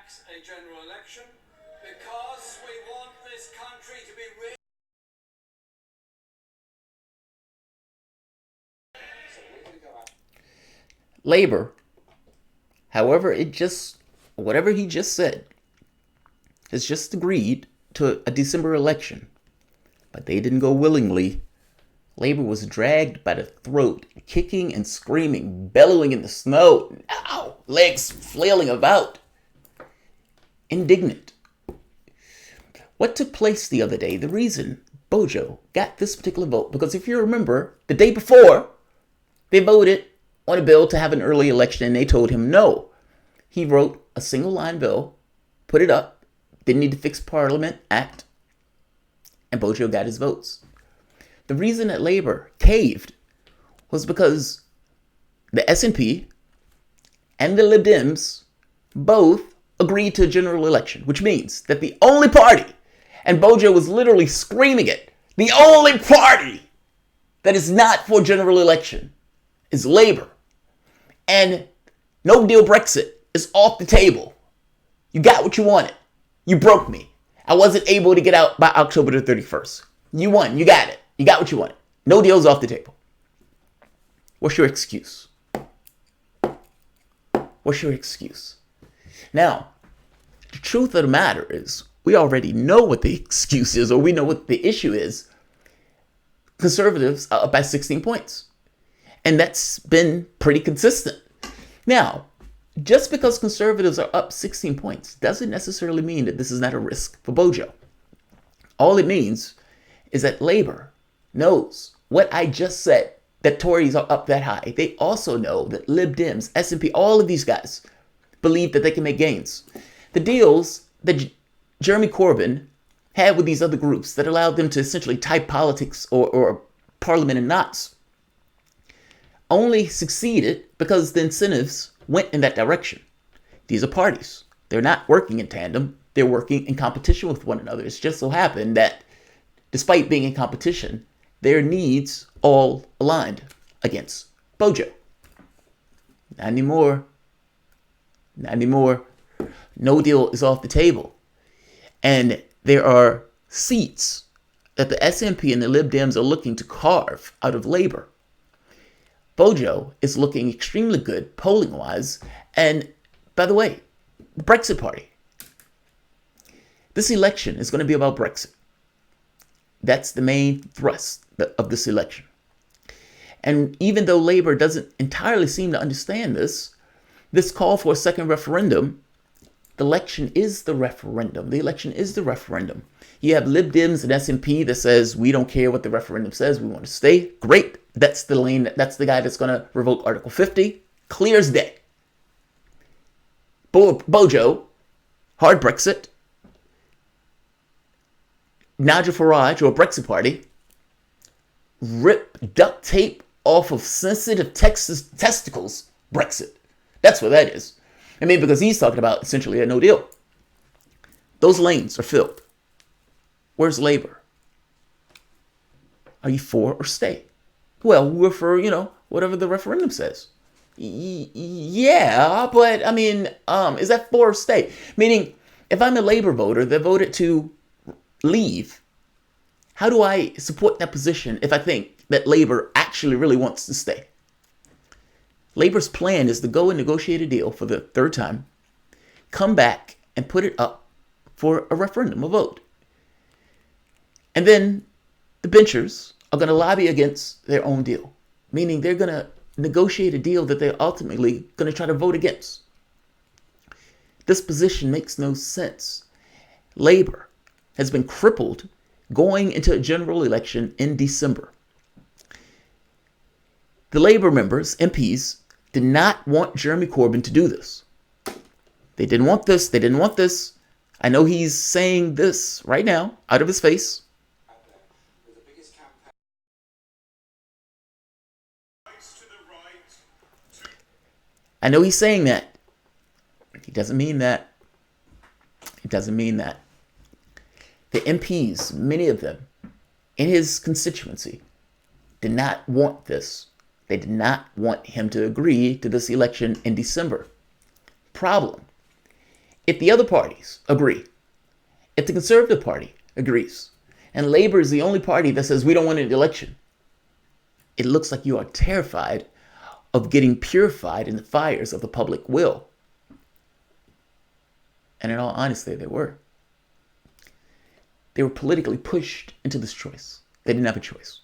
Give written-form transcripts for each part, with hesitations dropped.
a general election because we want this country to be real. Labor, however, whatever he just said, has just agreed to a December election. But they didn't go willingly. Labor was dragged by the throat, kicking and screaming, bellowing in the snow, ow, legs flailing about. Indignant. What took place the other day, the reason Bojo got this particular vote, because if you remember, the day before, they voted on a bill to have an early election and they told him no. He wrote a single line bill, put it up, didn't need to fix Parliament Act, and Bojo got his votes. The reason that Labour caved was because the SNP and the Lib Dems both agreed to a general election, which means that the only party, and Bojo was literally screaming it, the only party that is not for general election is Labour. And no deal Brexit is off the table. You got what you wanted. You broke me. I wasn't able to get out by October the 31st. You won. You got it. You got what you wanted. No deal's off the table. What's your excuse? What's your excuse? Now, the truth of the matter is, we already know what the excuse is, or we know what the issue is. Conservatives are up by 16 points. And that's been pretty consistent. Now, just because conservatives are up 16 points doesn't necessarily mean that this is not a risk for Bojo. All it means is that Labour knows what I just said, that Tories are up that high. They also know that Lib Dems, SNP, all of these guys believe that they can make gains. The deals that Jeremy Corbyn had with these other groups that allowed them to essentially tie politics or parliament in knots only succeeded because the incentives went in that direction. These are parties. They're not working in tandem. They're working in competition with one another. It's just so happened that despite being in competition, their needs all aligned against Bojo. Not anymore. Not anymore. No deal is off the table. And there are seats that the SNP and the Lib Dems are looking to carve out of Labour. Bojo is looking extremely good polling-wise. And by the way, the Brexit Party. This election is going to be about Brexit. That's the main thrust of this election. And even though Labour doesn't entirely seem to understand this call for a second referendum, the election is the referendum. The election is the referendum. You have Lib Dems and SNP that says, we don't care what the referendum says, we want to stay. Great. That's the lane. That's the guy that's going to revoke Article 50. Clear as day. Bojo, hard Brexit. Nigel Farage, or Brexit Party, rip duct tape off of sensitive testicles Brexit. That's what that is. I mean, because he's talking about essentially a no deal. Those lanes are filled. Where's Labour? Are you for or stay? Well, we're for, whatever the referendum says. Yeah, but I mean, is that for or stay? Meaning, if I'm a Labour voter that voted to leave, how do I support that position if I think that Labour actually really wants to stay? Labour's plan is to go and negotiate a deal for the third time, come back and put it up for a referendum, a vote. And then the benchers are going to lobby against their own deal, meaning they're going to negotiate a deal that they're ultimately going to try to vote against. This position makes no sense. Labour has been crippled going into a general election in December. The Labour members, MPs, did not want Jeremy Corbyn to do this. They didn't want this. They didn't want this. I know he's saying this right now out of his face. I know he's saying that. He doesn't mean that. He doesn't mean that. The MPs, many of them, in his constituency, did not want this. They did not want him to agree to this election in December. Problem If the other parties agree, if the Conservative Party agrees, and Labour is the only party that says we don't want an election, it looks like you are terrified of getting purified in the fires of the public will. And in all honesty, they were. They were politically pushed into this choice. They didn't have a choice.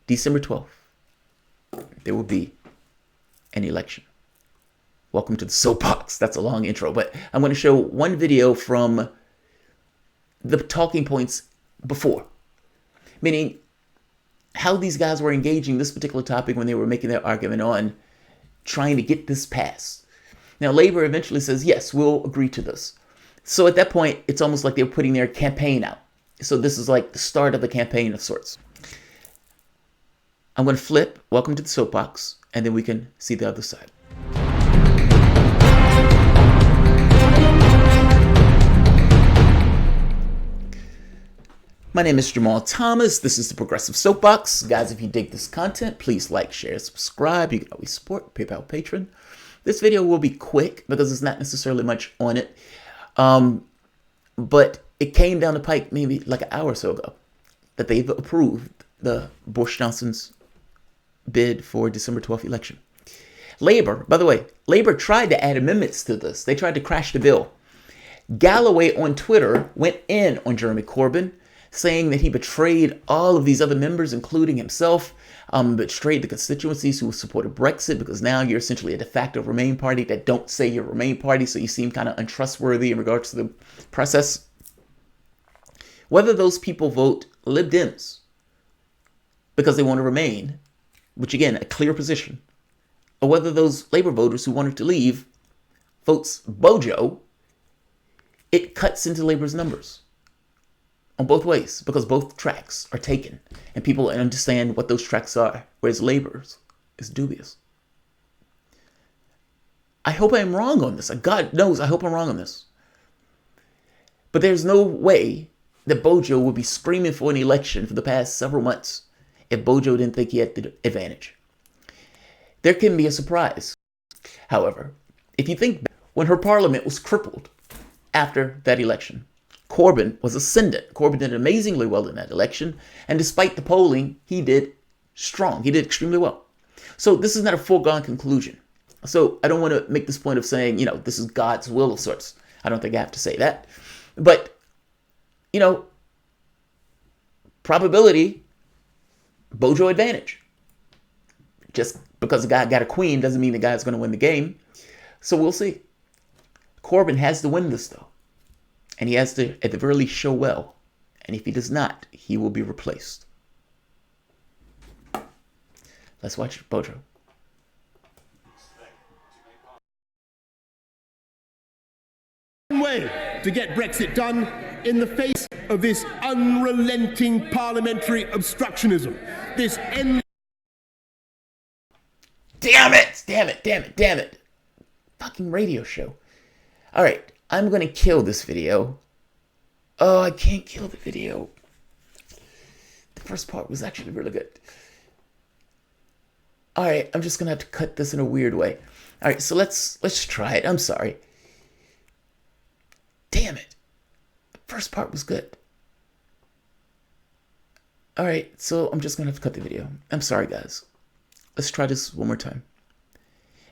December 12th, there will be an election. Welcome to the soapbox. That's a long intro, but I'm going to show one video from the talking points before, meaning how these guys were engaging this particular topic when they were making their argument on trying to get this passed. Now, Labour eventually says, yes, we'll agree to this. So at that point, it's almost like they're putting their campaign out. So this is like the start of the campaign of sorts. I'm going to flip, welcome to the soapbox, and then we can see the other side. My name is Jamarl Thomas. This is the Progressive Soapbox. Guys, if you dig this content, please like, share, subscribe. You can always support PayPal Patron. This video will be quick because there's not necessarily much on it. But it came down the pike maybe like an hour or so ago that they've approved the Boris Johnson's bid for December 12th election. Labour, by the way, Labour tried to add amendments to this. They tried to crash the bill. Galloway on Twitter went in on Jeremy Corbyn, saying that he betrayed all of these other members, including himself, betrayed the constituencies who supported Brexit, because now you're essentially a de facto Remain party that don't say you're a Remain party, so you seem kind of untrustworthy in regards to the process. Whether those people vote Lib Dems because they want to remain, which again, a clear position, or whether those Labour voters who wanted to leave votes Bojo, it cuts into Labour's numbers on both ways, because both tracks are taken and people understand what those tracks are, whereas Labour's is dubious. I hope I'm wrong on this. God knows I hope I'm wrong on this. But there's no way that Bojo would be screaming for an election for the past several months if Bojo didn't think he had the advantage. There can be a surprise. However, if you think back, when her parliament was crippled after that election, Corbyn was ascendant. Corbyn did amazingly well in that election. And despite the polling, he did strong. He did extremely well. So this is not a foregone conclusion. So I don't want to make this point of saying, this is God's will of sorts. I don't think I have to say that. But, probability, Bojo advantage. Just because the guy got a queen doesn't mean the guy's going to win the game. So we'll see. Corbyn has to win this, though. And he has to, at the very least, show well. And if he does not, he will be replaced. Let's watch Bojo. One way to get Brexit done in the face of this unrelenting parliamentary obstructionism. This endless... Damn it. Fucking radio show. All right. I'm going to kill this video. Oh, I can't kill the video. The first part was actually really good. All right, I'm just going to have to cut this in a weird way. All right, so let's try it. I'm sorry. Damn it. The first part was good. All right, so I'm just going to have to cut the video. I'm sorry, guys. Let's try this one more time.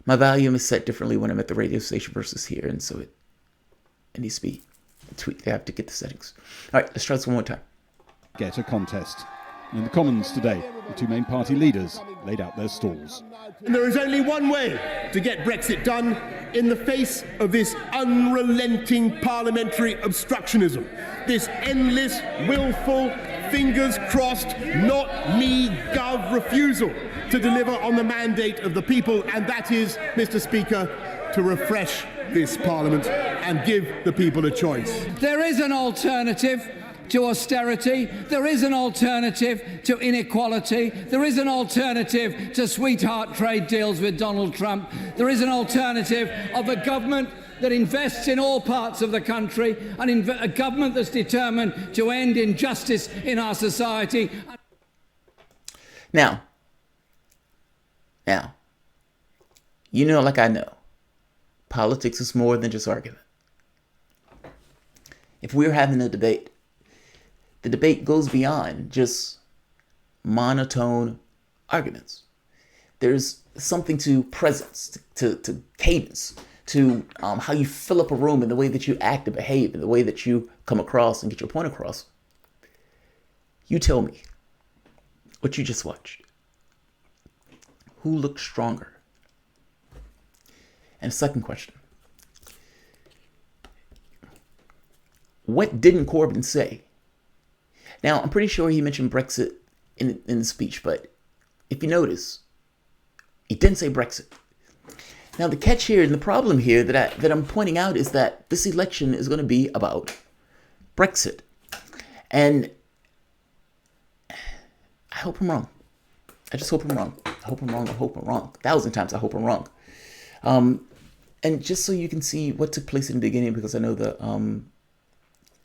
My volume is set differently when I'm at the radio station versus here, and so it needs to be tweaked. I have to get the settings. All right, let's try this one more time. Get a contest. In the Commons today, the two main party leaders laid out their stalls. And there is only one way to get Brexit done in the face of this unrelenting parliamentary obstructionism. This endless, willful, fingers crossed, not me, gov refusal to deliver on the mandate of the people, and that is, Mr. Speaker, to refresh this Parliament and give the people a choice. There is an alternative to austerity. There is an alternative to inequality. There is an alternative to sweetheart trade deals with Donald Trump. There is an alternative of a government that invests in all parts of the country, and a government that's determined to end injustice in our society. Now, like I know, politics is more than just argument. If we're having a debate, the debate goes beyond just monotone arguments. There's something to presence, to cadence, to how you fill up a room and the way that you act and behave and the way that you come across and get your point across. You tell me what you just watched. Who looked stronger? And second question. What didn't Corbyn say? Now, I'm pretty sure he mentioned Brexit in the speech, but if you notice, he didn't say Brexit. Now, the catch here and the problem here that I'm pointing out is that this election is going to be about Brexit. And I hope I'm wrong. I just hope I'm wrong. I hope I'm wrong. I hope I'm wrong. 1,000 times I hope I'm wrong. And just so you can see what took place in the beginning, because I know the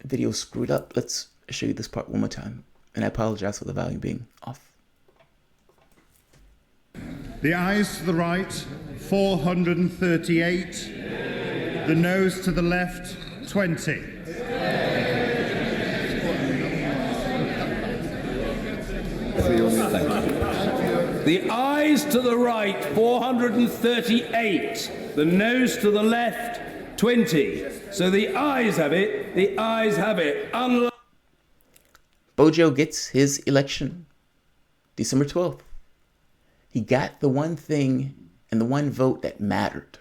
video screwed up, let's show you this part one more time. And I apologize for the volume being off. The ayes to the right, 438. The noes to the left, 20. The ayes to the right, 438. The noes to the left, 20. So the ayes have it. The ayes have it. Bojo gets his election December 12th. He got the one thing and the one vote that mattered.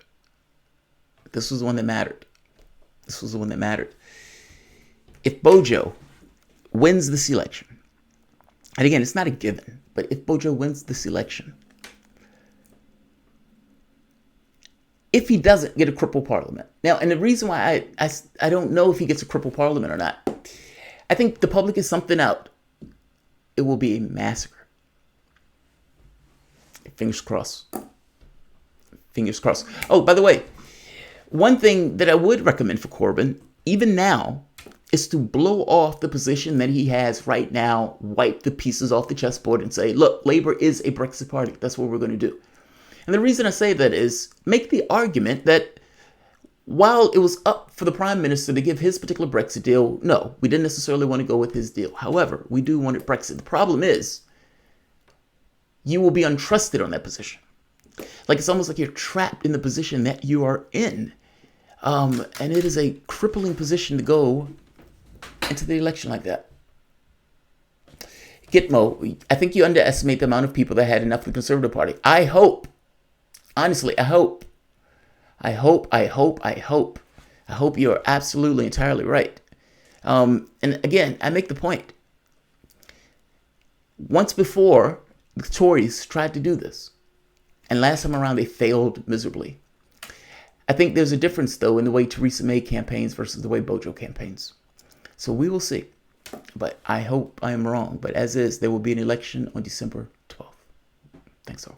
This was the one that mattered. This was the one that mattered. If Bojo wins this election, and again, it's not a given, but if Bojo wins this election, if he doesn't get a crippled parliament. Now, and the reason why I don't know if he gets a crippled parliament or not, I think the public is something out. It will be a massacre. Fingers crossed. Fingers crossed. Oh, by the way, one thing that I would recommend for Corbyn, even now, is to blow off the position that he has right now, wipe the pieces off the chessboard and say, look, Labour is a Brexit party. That's what we're going to do. And the reason I say that is make the argument that while it was up for the Prime Minister to give his particular Brexit deal, no, we didn't necessarily want to go with his deal. However, we do want Brexit. The problem is you will be untrusted on that position. Like it's almost like you're trapped in the position that you are in. And it is a crippling position to go into the election like that. Gitmo, I think you underestimate the amount of people that had enough of the Conservative Party. I hope, honestly, I hope you're absolutely entirely right. And again, I make the point. Once before, the Tories tried to do this. And last time around, they failed miserably. I think there's a difference, though, in the way Theresa May campaigns versus the way Bojo campaigns. So we will see. But I hope I am wrong. But as is, there will be an election on December 12th. Thanks all.